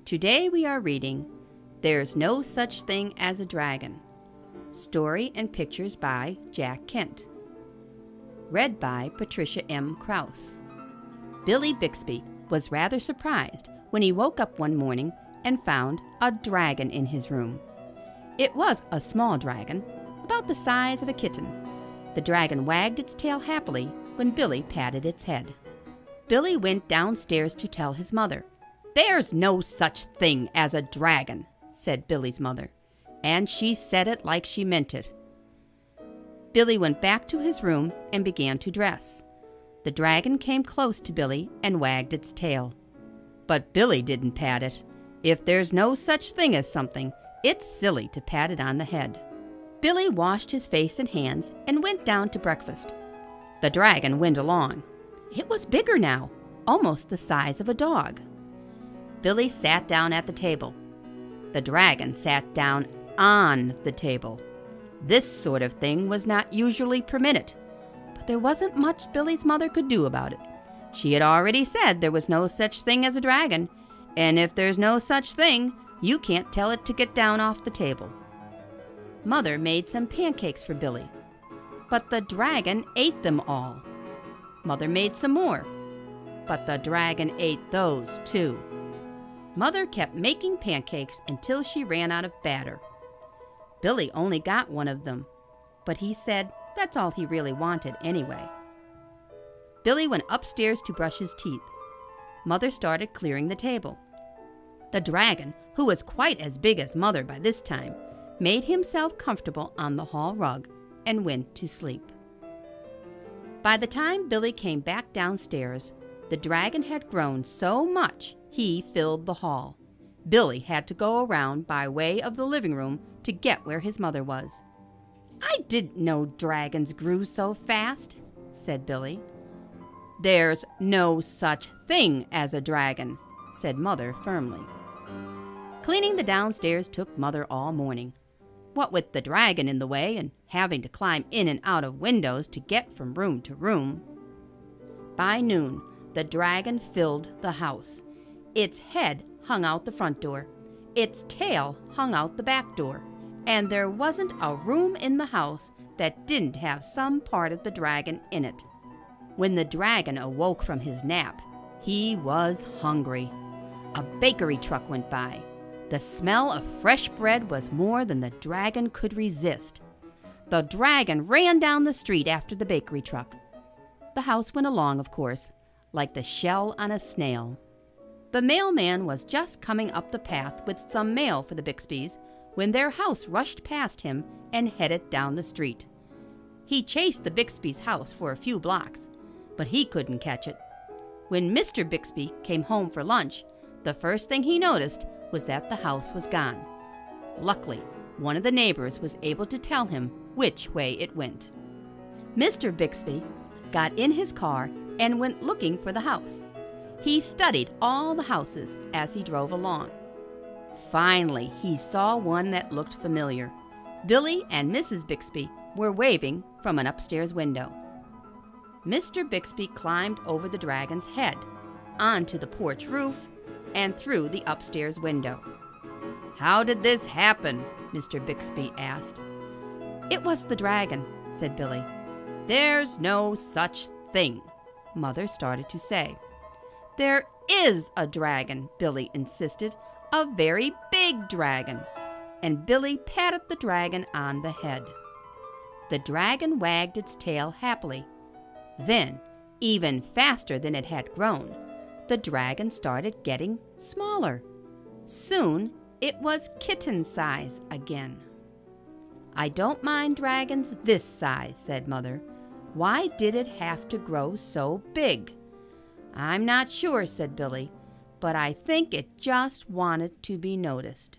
Today we are reading There's No Such Thing as a Dragon. Story and pictures by Jack Kent. Read by Patricia M. Krause. Billy Bixby was rather surprised when he woke up one morning and found a dragon in his room. It was a small dragon, about the size of a kitten. The dragon wagged its tail happily when Billy patted its head. Billy went downstairs to tell his mother. "There's no such thing as a dragon," said Billy's mother, and she said it like she meant it. Billy went back to his room and began to dress. The dragon came close to Billy and wagged its tail. But Billy didn't pat it. If there's no such thing as something, it's silly to pat it on the head. Billy washed his face and hands and went down to breakfast. The dragon went along. It was bigger now, almost the size of a dog. Billy sat down at the table. The dragon sat down on the table. This sort of thing was not usually permitted, but there wasn't much Billy's mother could do about it. She had already said there was no such thing as a dragon, and if there's no such thing, you can't tell it to get down off the table. Mother made some pancakes for Billy, but the dragon ate them all. Mother made some more, but the dragon ate those too. Mother kept making pancakes until she ran out of batter. Billy only got one of them, but he said that's all he really wanted anyway. Billy went upstairs to brush his teeth. Mother started clearing the table. The dragon, who was quite as big as Mother by this time, made himself comfortable on the hall rug and went to sleep. By the time Billy came back downstairs, the dragon had grown so much he filled the hall. Billy had to go around by way of the living room to get where his mother was. "I didn't know dragons grew so fast," said Billy. "There's no such thing as a dragon," said Mother firmly. Cleaning the downstairs took Mother all morning. What with the dragon in the way and having to climb in and out of windows to get from room to room. By noon, the dragon filled the house. Its head hung out the front door. Its tail hung out the back door. And there wasn't a room in the house that didn't have some part of the dragon in it. When the dragon awoke from his nap, he was hungry. A bakery truck went by. The smell of fresh bread was more than the dragon could resist. The dragon ran down the street after the bakery truck. The house went along, of course, like the shell on a snail. The mailman was just coming up the path with some mail for the Bixbys when their house rushed past him and headed down the street. He chased the Bixbys' house for a few blocks, but he couldn't catch it. When Mr. Bixby came home for lunch, the first thing he noticed was that the house was gone. Luckily, one of the neighbors was able to tell him which way it went. Mr. Bixby got in his car and went looking for the house. He studied all the houses as he drove along. Finally, he saw one that looked familiar. Billy and Mrs. Bixby were waving from an upstairs window. Mr. Bixby climbed over the dragon's head, onto the porch roof, and through the upstairs window. "How did this happen?" Mr. Bixby asked. "It was the dragon," said Billy. "There's no such thing," Mother started to say. "There is a dragon," Billy insisted, "a very big dragon." And Billy patted the dragon on the head. The dragon wagged its tail happily. Then, even faster than it had grown, the dragon started getting smaller. Soon, it was kitten size again. "I don't mind dragons this size," said Mother. "Why did it have to grow so big?" "I'm not sure," said Billy, "but I think it just wanted to be noticed."